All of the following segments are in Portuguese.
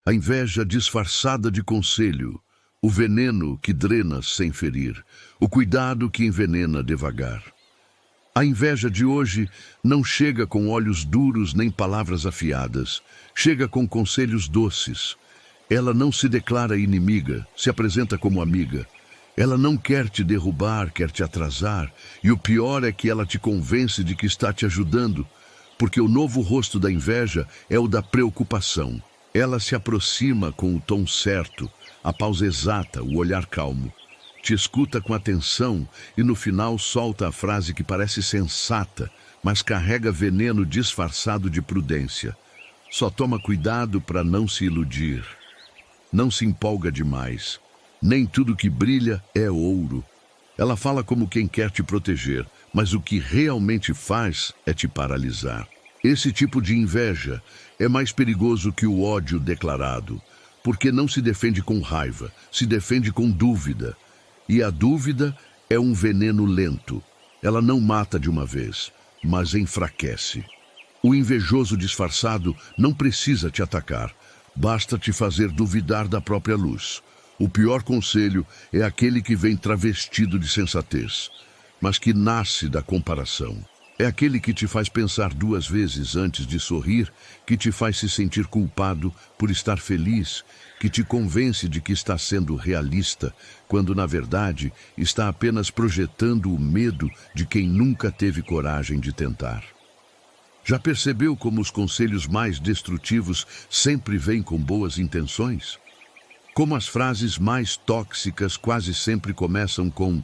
A inveja disfarçada de conselho, o veneno que drena sem ferir, o cuidado que envenena devagar. A inveja de hoje não chega com olhos duros nem palavras afiadas, chega com conselhos doces. Ela não se declara inimiga, se apresenta como amiga. Ela não quer te derrubar, quer te atrasar, e o pior é que ela te convence de que está te ajudando, porque o novo rosto da inveja é o da preocupação. Ela se aproxima com o tom certo, a pausa exata, o olhar calmo. Te escuta com atenção e no final solta a frase que parece sensata, mas carrega veneno disfarçado de prudência. Só toma cuidado para não se iludir. Não se empolga demais. Nem tudo que brilha é ouro. Ela fala como quem quer te proteger, mas o que realmente faz é te paralisar. Esse tipo de inveja é mais perigoso que o ódio declarado, porque não se defende com raiva, se defende com dúvida. E a dúvida é um veneno lento. Ela não mata de uma vez, mas enfraquece. O invejoso disfarçado não precisa te atacar, basta te fazer duvidar da própria luz. O pior conselho é aquele que vem travestido de sensatez, mas que nasce da comparação. É aquele que te faz pensar duas vezes antes de sorrir, que te faz se sentir culpado por estar feliz, que te convence de que está sendo realista, quando na verdade está apenas projetando o medo de quem nunca teve coragem de tentar. Já percebeu como os conselhos mais destrutivos sempre vêm com boas intenções? Como as frases mais tóxicas quase sempre começam com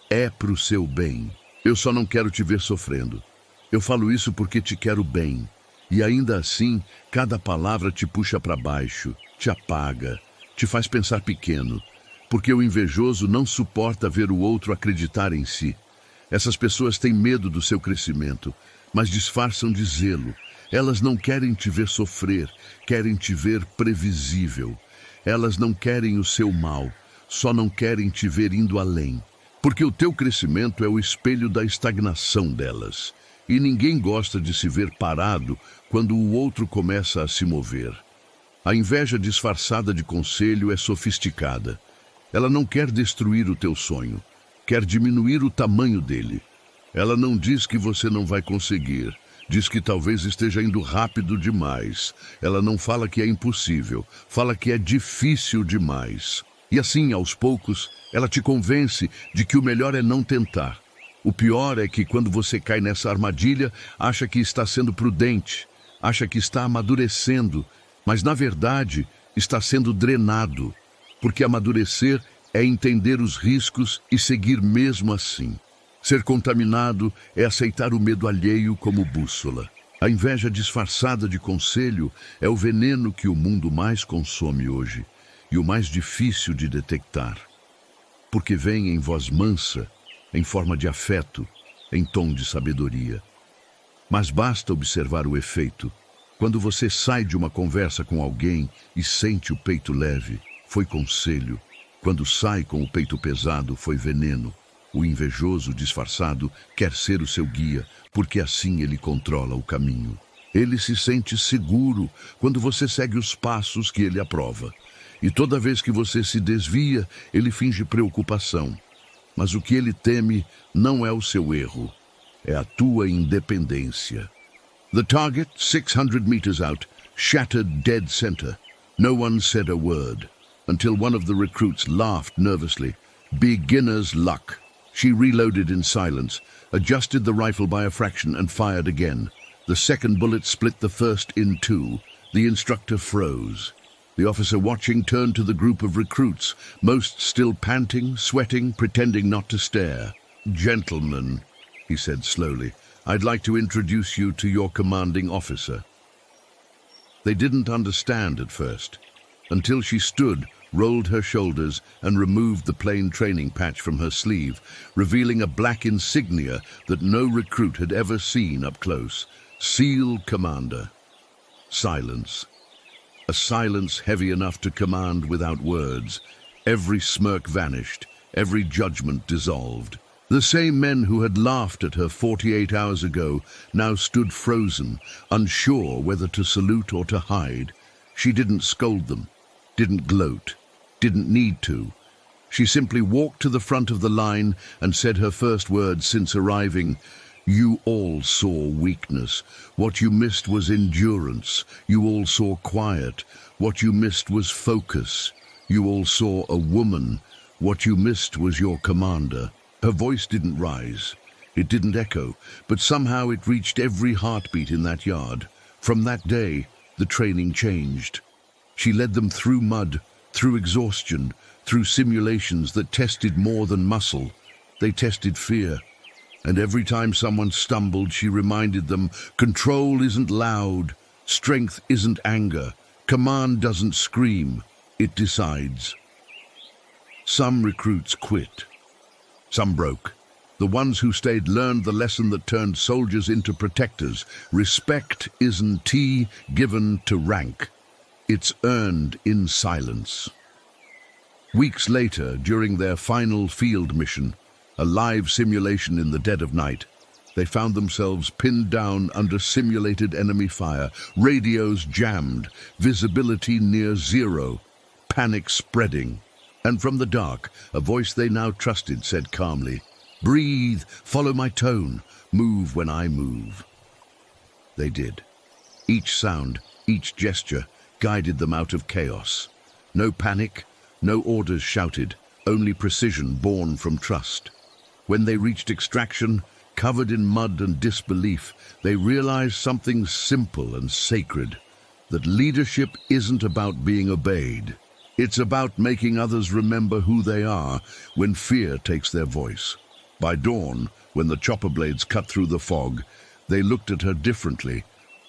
"é pro seu bem". Eu só não quero te ver sofrendo. Eu falo isso porque te quero bem. E ainda assim, cada palavra te puxa para baixo, te apaga, te faz pensar pequeno. Porque o invejoso não suporta ver o outro acreditar em si. Essas pessoas têm medo do seu crescimento, mas disfarçam de zelo. Elas não querem te ver sofrer, querem te ver previsível. Elas não querem o seu mal, só não querem te ver indo além. Porque o teu crescimento é o espelho da estagnação delas. E ninguém gosta de se ver parado quando o outro começa a se mover. A inveja disfarçada de conselho é sofisticada. Ela não quer destruir o teu sonho, quer diminuir o tamanho dele. Ela não diz que você não vai conseguir, diz que talvez esteja indo rápido demais. Ela não fala que é impossível, fala que é difícil demais. E assim, aos poucos, ela te convence de que o melhor é não tentar. O pior é que quando você cai nessa armadilha, acha que está sendo prudente, acha que está amadurecendo, mas na verdade está sendo drenado, porque amadurecer é entender os riscos e seguir mesmo assim. Ser contaminado é aceitar o medo alheio como bússola. A inveja disfarçada de conselho é o veneno que o mundo mais consome hoje. E o mais difícil de detectar, porque vem em voz mansa, em forma de afeto, em tom de sabedoria. Mas basta observar o efeito. Quando você sai de uma conversa com alguém e sente o peito leve, foi conselho. Quando sai com o peito pesado, foi veneno. O invejoso disfarçado quer ser o seu guia, porque assim ele controla o caminho. Ele se sente seguro quando você segue os passos que ele aprova. E toda vez que você se desvia, ele finge preocupação. Mas o que ele teme não é o seu erro, é a tua independência. The target, 600 meters out, shattered dead center. No one said a word, until one of the recruits laughed nervously. Beginner's luck. She reloaded in silence, adjusted the rifle by a fraction and fired again. The second bullet split the first in two. The instructor froze. The officer watching turned to the group of recruits, most still panting, sweating, pretending not to stare. "Gentlemen," he said slowly, "I'd like to introduce you to your commanding officer." They didn't understand at first, until she stood, rolled her shoulders, and removed the plain training patch from her sleeve, revealing a black insignia that no recruit had ever seen up close. SEAL Commander. Silence. A silence heavy enough to command without words. Every smirk vanished, every judgment dissolved. The same men who had laughed at her 48 hours ago now stood frozen, unsure whether to salute or to hide. She didn't scold them, didn't gloat, didn't need to. She simply walked to the front of the line and said her first words since arriving, "You all saw weakness. What you missed was endurance. You all saw quiet. What you missed was focus. You all saw a woman. What you missed was your commander." Her voice didn't rise. It didn't echo, but somehow it reached every heartbeat in that yard. From that day, the training changed. She led them through mud, through exhaustion, through simulations that tested more than muscle. They tested fear. And every time someone stumbled, she reminded them, control isn't loud, strength isn't anger, command doesn't scream, it decides. Some recruits quit. Some broke. The ones who stayed learned the lesson that turned soldiers into protectors. Respect isn't given to rank. It's earned in silence. Weeks later, during their final field mission, a live simulation in the dead of night, they found themselves pinned down under simulated enemy fire, radios jammed, visibility near zero, panic spreading. And from the dark, a voice they now trusted said calmly, "Breathe, follow my tone, move when I move." They did. Each sound, each gesture, guided them out of chaos. No panic, no orders shouted, only precision born from trust. When they reached extraction, covered in mud and disbelief, they realized something simple and sacred, that leadership isn't about being obeyed. It's about making others remember who they are when fear takes their voice. By dawn, when the chopper blades cut through the fog, they looked at her differently,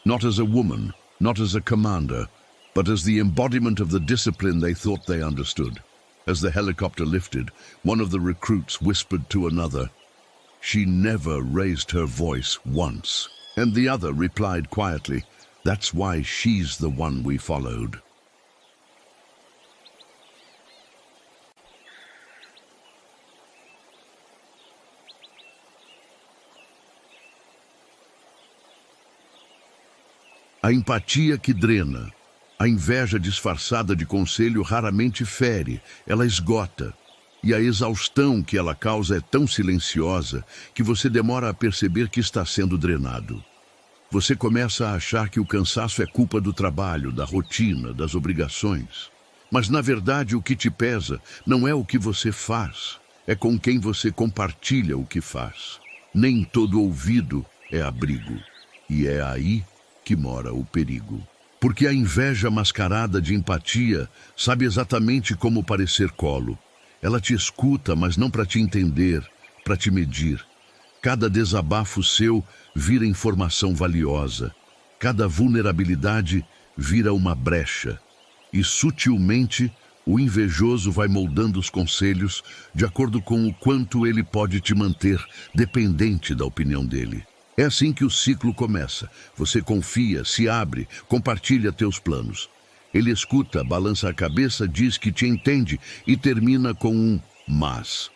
not as a woman, not as a commander, but as the embodiment of the discipline they thought they understood. As the helicopter lifted, one of the recruits whispered to another, "She never raised her voice once." And the other replied quietly, "That's why she's the one we followed." A empatia que drena. A inveja disfarçada de conselho raramente fere, ela esgota. E a exaustão que ela causa é tão silenciosa que você demora a perceber que está sendo drenado. Você começa a achar que o cansaço é culpa do trabalho, da rotina, das obrigações. Mas, na verdade, o que te pesa não é o que você faz, é com quem você compartilha o que faz. Nem todo ouvido é abrigo. E é aí que mora o perigo. Porque a inveja mascarada de empatia sabe exatamente como parecer colo. Ela te escuta, mas não para te entender, para te medir. Cada desabafo seu vira informação valiosa. Cada vulnerabilidade vira uma brecha. E sutilmente, o invejoso vai moldando os conselhos de acordo com o quanto ele pode te manter dependente da opinião dele. É assim que o ciclo começa. Você confia, se abre, compartilha teus planos. Ele escuta, balança a cabeça, diz que te entende e termina com um mas.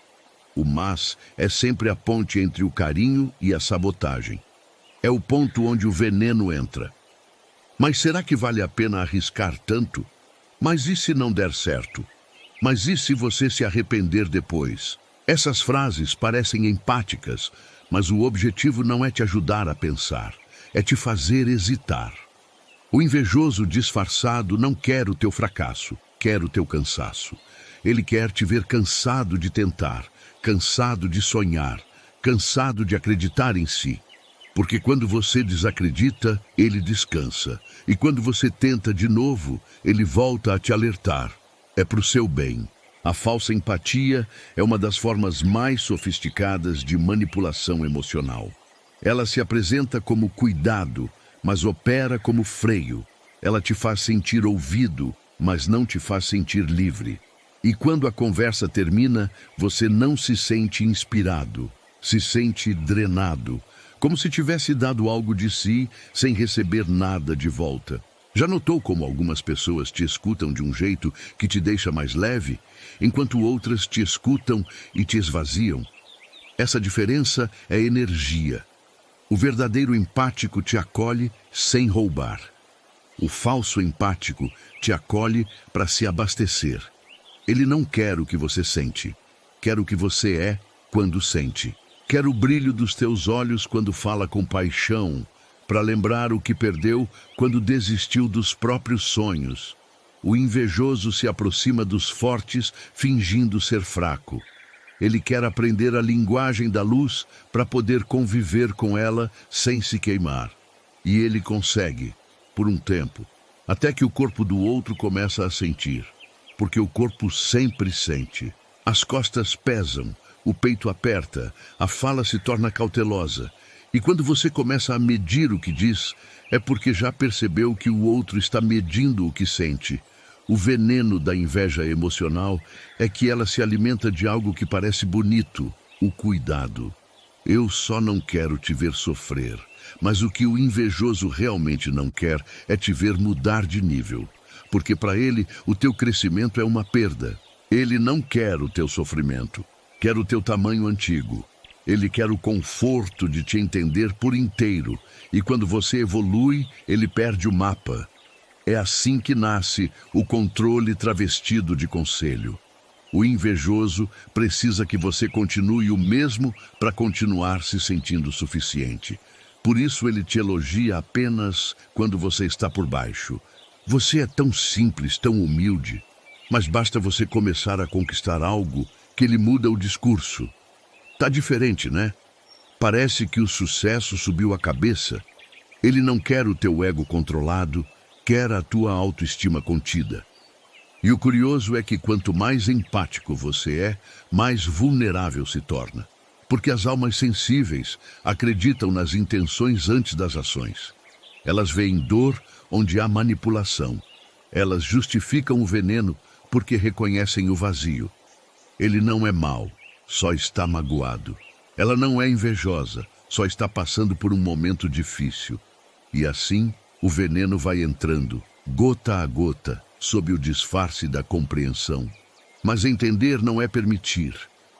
O mas é sempre a ponte entre o carinho e a sabotagem. É o ponto onde o veneno entra. Mas será que vale a pena arriscar tanto? Mas e se não der certo? Mas e se você se arrepender depois? Essas frases parecem empáticas, mas o objetivo não é te ajudar a pensar, é te fazer hesitar. O invejoso disfarçado não quer o teu fracasso, quer o teu cansaço. Ele quer te ver cansado de tentar, cansado de sonhar, cansado de acreditar em si. Porque quando você desacredita, ele descansa. E quando você tenta de novo, ele volta a te alertar. É pro seu bem. A falsa empatia é uma das formas mais sofisticadas de manipulação emocional. Ela se apresenta como cuidado, mas opera como freio. Ela te faz sentir ouvido, mas não te faz sentir livre. E quando a conversa termina, você não se sente inspirado, se sente drenado, como se tivesse dado algo de si sem receber nada de volta. Já notou como algumas pessoas te escutam de um jeito que te deixa mais leve, enquanto outras te escutam e te esvaziam? Essa diferença é energia. O verdadeiro empático te acolhe sem roubar. O falso empático te acolhe para se abastecer. Ele não quer o que você sente, quer o que você é quando sente. Quer o brilho dos teus olhos quando fala com paixão, para lembrar o que perdeu quando desistiu dos próprios sonhos. O invejoso se aproxima dos fortes, fingindo ser fraco. Ele quer aprender a linguagem da luz para poder conviver com ela sem se queimar. E ele consegue, por um tempo, até que o corpo do outro começa a sentir. Porque o corpo sempre sente. As costas pesam, o peito aperta, a fala se torna cautelosa. E quando você começa a medir o que diz, é porque já percebeu que o outro está medindo o que sente. O veneno da inveja emocional é que ela se alimenta de algo que parece bonito, o cuidado. Eu só não quero te ver sofrer, mas o que o invejoso realmente não quer é te ver mudar de nível. Porque para ele, o teu crescimento é uma perda. Ele não quer o teu sofrimento, quer o teu tamanho antigo. Ele quer o conforto de te entender por inteiro. E quando você evolui, ele perde o mapa. É assim que nasce o controle travestido de conselho. O invejoso precisa que você continue o mesmo para continuar se sentindo suficiente. Por isso ele te elogia apenas quando você está por baixo. Você é tão simples, tão humilde, mas basta você começar a conquistar algo que ele muda o discurso. Tá diferente, né? Parece que o sucesso subiu a cabeça. Ele não quer o teu ego controlado, quer a tua autoestima contida. E o curioso é que quanto mais empático você é, mais vulnerável se torna. Porque as almas sensíveis acreditam nas intenções antes das ações. Elas veem dor onde há manipulação. Elas justificam o veneno porque reconhecem o vazio. Ele não é mau, só está magoado. Ela não é invejosa, só está passando por um momento difícil. E assim, o veneno vai entrando, gota a gota, sob o disfarce da compreensão. Mas entender não é permitir.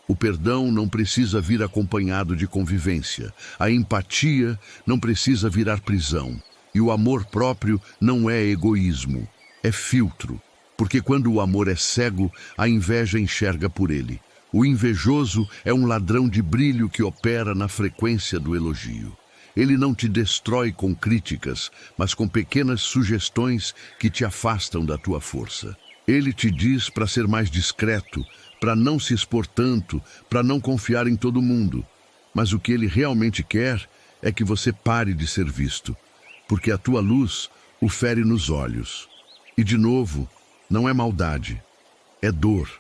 O perdão não precisa vir acompanhado de convivência. A empatia não precisa virar prisão. E o amor próprio não é egoísmo, é filtro. Porque quando o amor é cego, a inveja enxerga por ele. O invejoso é um ladrão de brilho que opera na frequência do elogio. Ele não te destrói com críticas, mas com pequenas sugestões que te afastam da tua força. Ele te diz para ser mais discreto, para não se expor tanto, para não confiar em todo mundo. Mas o que ele realmente quer é que você pare de ser visto, porque a tua luz o fere nos olhos. E de novo, não é maldade, é dor.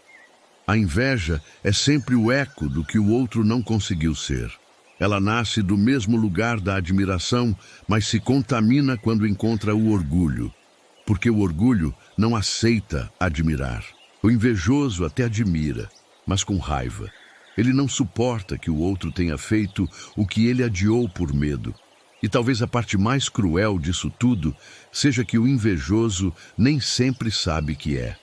A inveja é sempre o eco do que o outro não conseguiu ser. Ela nasce do mesmo lugar da admiração, mas se contamina quando encontra o orgulho. Porque o orgulho não aceita admirar. O invejoso até admira, mas com raiva. Ele não suporta que o outro tenha feito o que ele adiou por medo. E talvez a parte mais cruel disso tudo seja que o invejoso nem sempre sabe que é.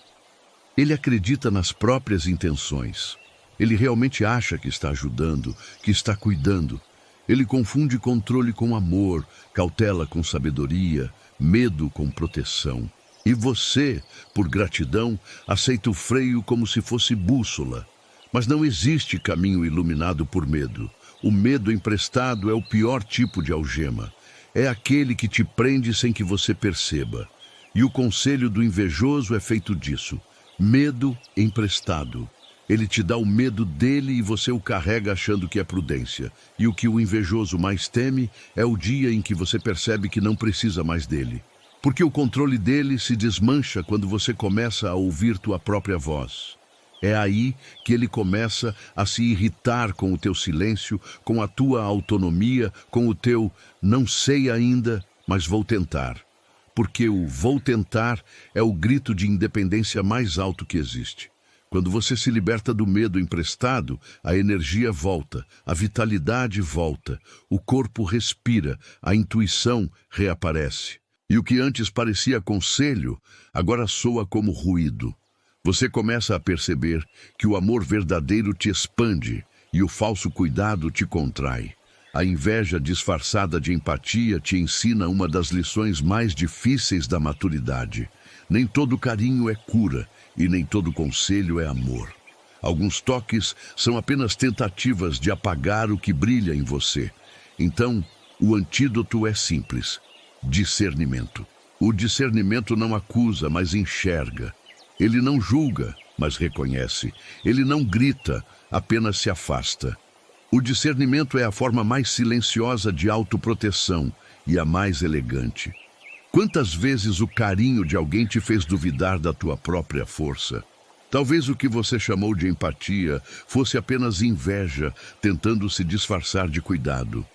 Ele acredita nas próprias intenções. Ele realmente acha que está ajudando, que está cuidando. Ele confunde controle com amor, cautela com sabedoria, medo com proteção. E você, por gratidão, aceita o freio como se fosse bússola. Mas não existe caminho iluminado por medo. O medo emprestado é o pior tipo de algema. É aquele que te prende sem que você perceba. E o conselho do invejoso é feito disso. Medo emprestado. Ele te dá o medo dele e você o carrega achando que é prudência. E o que o invejoso mais teme é o dia em que você percebe que não precisa mais dele. Porque o controle dele se desmancha quando você começa a ouvir tua própria voz. É aí que ele começa a se irritar com o teu silêncio, com a tua autonomia, com o teu não sei ainda, mas vou tentar. Porque o vou tentar é o grito de independência mais alto que existe. Quando você se liberta do medo emprestado, a energia volta, a vitalidade volta, o corpo respira, a intuição reaparece. E o que antes parecia conselho, agora soa como ruído. Você começa a perceber que o amor verdadeiro te expande e o falso cuidado te contrai. A inveja disfarçada de empatia te ensina uma das lições mais difíceis da maturidade. Nem todo carinho é cura e nem todo conselho é amor. Alguns toques são apenas tentativas de apagar o que brilha em você. Então, o antídoto é simples: discernimento. O discernimento não acusa, mas enxerga. Ele não julga, mas reconhece. Ele não grita, apenas se afasta. O discernimento é a forma mais silenciosa de autoproteção e a mais elegante. Quantas vezes o carinho de alguém te fez duvidar da tua própria força? Talvez o que você chamou de empatia fosse apenas inveja, tentando se disfarçar de cuidado.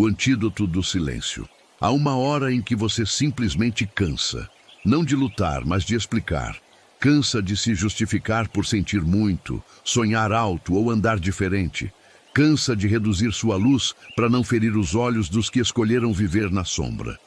O antídoto do silêncio. Há uma hora em que você simplesmente cansa. Não de lutar, mas de explicar. Cansa de se justificar por sentir muito, sonhar alto ou andar diferente. Cansa de reduzir sua luz para não ferir os olhos dos que escolheram viver na sombra.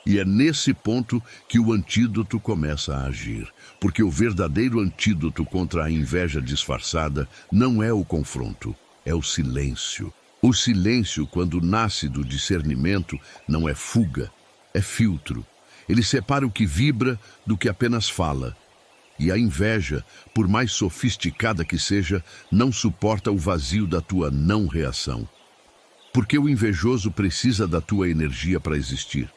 E é nesse ponto que o antídoto começa a agir. Porque o verdadeiro antídoto contra a inveja disfarçada não é o confronto, é o silêncio. O silêncio, quando nasce do discernimento, não é fuga, é filtro. Ele separa o que vibra do que apenas fala. E a inveja, por mais sofisticada que seja, não suporta o vazio da tua não reação. Porque o invejoso precisa da tua energia para existir.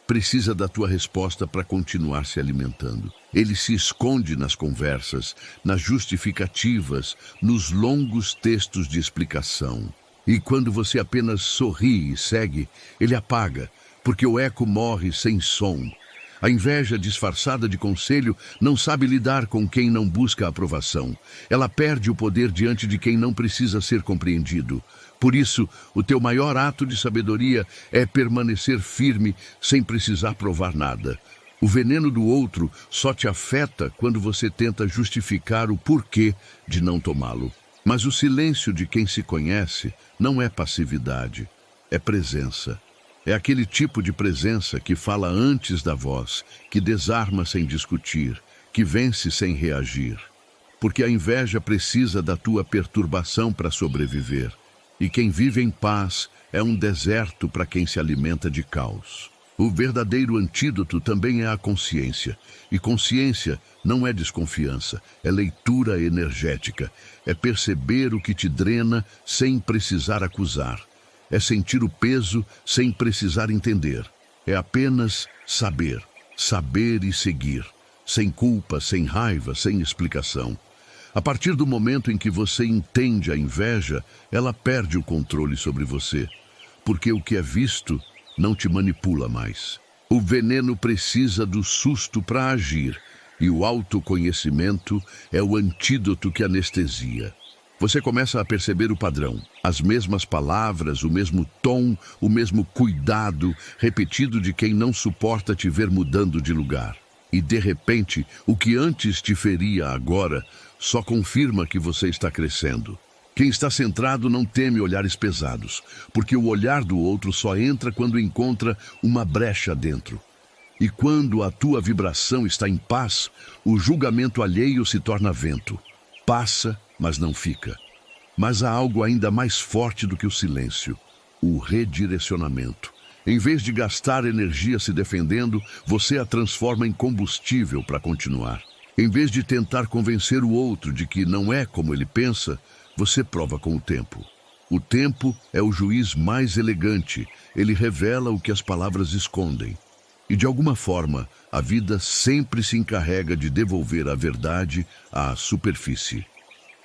Precisa da tua resposta para continuar se alimentando. Ele se esconde nas conversas, nas justificativas, nos longos textos de explicação. E quando você apenas sorri e segue, ele apaga, porque o eco morre sem som. A inveja disfarçada de conselho não sabe lidar com quem não busca aprovação. Ela perde o poder diante de quem não precisa ser compreendido. Por isso, o teu maior ato de sabedoria é permanecer firme sem precisar provar nada. O veneno do outro só te afeta quando você tenta justificar o porquê de não tomá-lo. Mas o silêncio de quem se conhece não é passividade, é presença. É aquele tipo de presença que fala antes da voz, que desarma sem discutir, que vence sem reagir. Porque a inveja precisa da tua perturbação para sobreviver. E quem vive em paz é um deserto para quem se alimenta de caos. O verdadeiro antídoto também é a consciência. E consciência não é desconfiança, é leitura energética. É perceber o que te drena sem precisar acusar. É sentir o peso sem precisar entender. É apenas saber. Saber e seguir. Sem culpa, sem raiva, sem explicação. A partir do momento em que você entende a inveja, ela perde o controle sobre você. Porque o que é visto não te manipula mais. O veneno precisa do susto para agir, e o autoconhecimento é o antídoto que anestesia. Você começa a perceber o padrão, as mesmas palavras, o mesmo tom, o mesmo cuidado, repetido de quem não suporta te ver mudando de lugar. E de repente, o que antes te feria agora, só confirma que você está crescendo. Quem está centrado não teme olhares pesados, porque o olhar do outro só entra quando encontra uma brecha dentro. E quando a tua vibração está em paz, o julgamento alheio se torna vento. Passa, mas não fica. Mas há algo ainda mais forte do que o silêncio: o redirecionamento. Em vez de gastar energia se defendendo, você a transforma em combustível para continuar. Em vez de tentar convencer o outro de que não é como ele pensa, você prova com o tempo. O tempo é o juiz mais elegante. Ele revela o que as palavras escondem. E de alguma forma, a vida sempre se encarrega de devolver a verdade à superfície.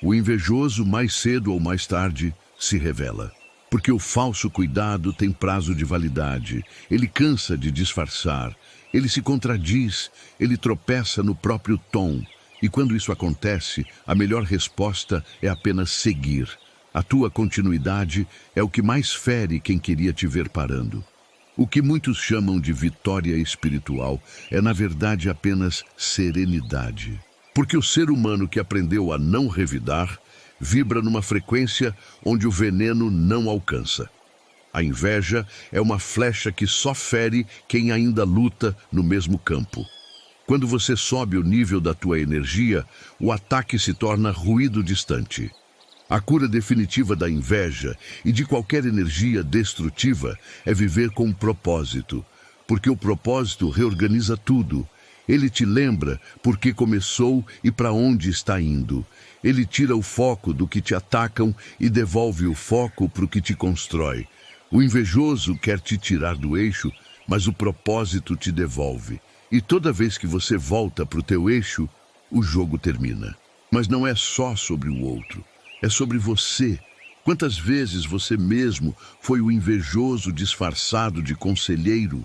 O invejoso, mais cedo ou mais tarde, se revela. Porque o falso cuidado tem prazo de validade. Ele cansa de disfarçar. Ele se contradiz. Ele tropeça no próprio tom. E quando isso acontece, a melhor resposta é apenas seguir. A tua continuidade é o que mais fere quem queria te ver parando. O que muitos chamam de vitória espiritual é, na verdade, apenas serenidade. Porque o ser humano que aprendeu a não revidar vibra numa frequência onde o veneno não alcança. A inveja é uma flecha que só fere quem ainda luta no mesmo campo. Quando você sobe o nível da tua energia, o ataque se torna ruído distante. A cura definitiva da inveja e de qualquer energia destrutiva é viver com um propósito, porque o propósito reorganiza tudo. Ele te lembra por que começou e para onde está indo. Ele tira o foco do que te atacam e devolve o foco para o que te constrói. O invejoso quer te tirar do eixo, mas o propósito te devolve. E toda vez que você volta para o teu eixo, o jogo termina. Mas não é só sobre o outro, é sobre você. Quantas vezes você mesmo foi o invejoso disfarçado de conselheiro?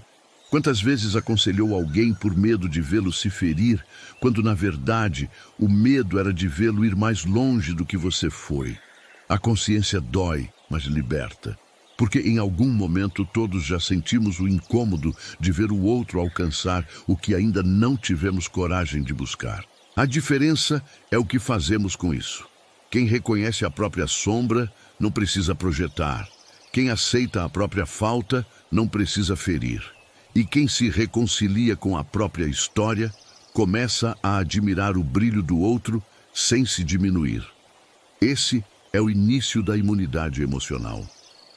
Quantas vezes aconselhou alguém por medo de vê-lo se ferir, quando na verdade o medo era de vê-lo ir mais longe do que você foi? A consciência dói, mas liberta. Porque em algum momento todos já sentimos o incômodo de ver o outro alcançar o que ainda não tivemos coragem de buscar. A diferença é o que fazemos com isso. Quem reconhece a própria sombra não precisa projetar. Quem aceita a própria falta não precisa ferir. E quem se reconcilia com a própria história começa a admirar o brilho do outro sem se diminuir. Esse é o início da imunidade emocional.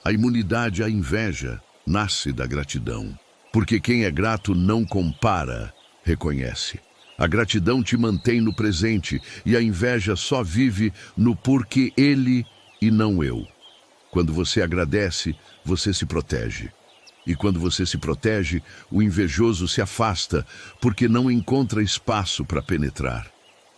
A imunidade à inveja nasce da gratidão, porque quem é grato não compara, reconhece. A gratidão te mantém no presente e a inveja só vive no porque ele e não eu. Quando você agradece, você se protege. E quando você se protege, o invejoso se afasta, porque não encontra espaço para penetrar.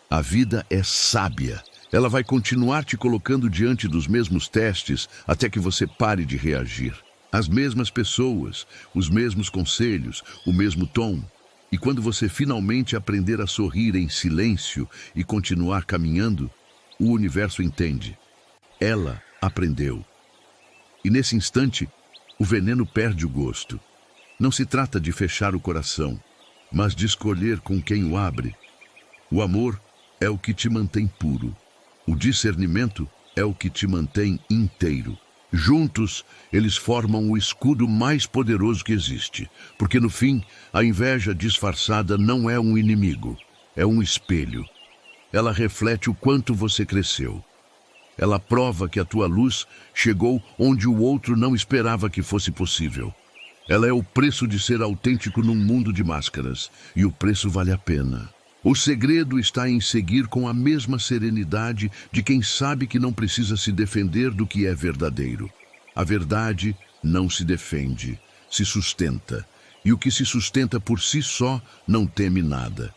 A vida é sábia. Ela vai continuar te colocando diante dos mesmos testes até que você pare de reagir. As mesmas pessoas, os mesmos conselhos, o mesmo tom. E quando você finalmente aprender a sorrir em silêncio e continuar caminhando, o universo entende. Ela aprendeu. E nesse instante, o veneno perde o gosto. Não se trata de fechar o coração, mas de escolher com quem o abre. O amor é o que te mantém puro. O discernimento é o que te mantém inteiro. Juntos, eles formam o escudo mais poderoso que existe, porque no fim, a inveja disfarçada não é um inimigo, é um espelho. Ela reflete o quanto você cresceu. Ela prova que a tua luz chegou onde o outro não esperava que fosse possível. Ela é o preço de ser autêntico num mundo de máscaras, e o preço vale a pena. O segredo está em seguir com a mesma serenidade de quem sabe que não precisa se defender do que é verdadeiro. A verdade não se defende, se sustenta. E o que se sustenta por si só não teme nada.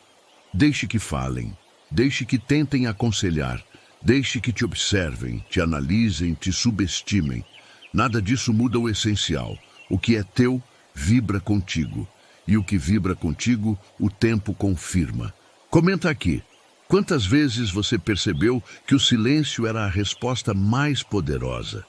Deixe que falem, deixe que tentem aconselhar, deixe que te observem, te analisem, te subestimem. Nada disso muda o essencial. O que é teu, vibra contigo. E o que vibra contigo, o tempo confirma. Comenta aqui, quantas vezes você percebeu que o silêncio era a resposta mais poderosa?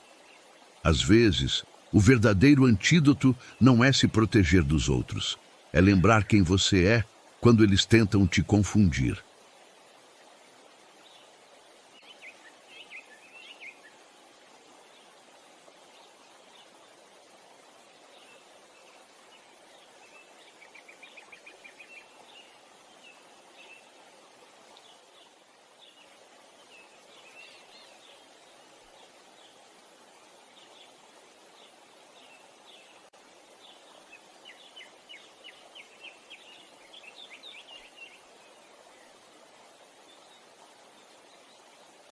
Às vezes, o verdadeiro antídoto não é se proteger dos outros. É lembrar quem você é quando eles tentam te confundir.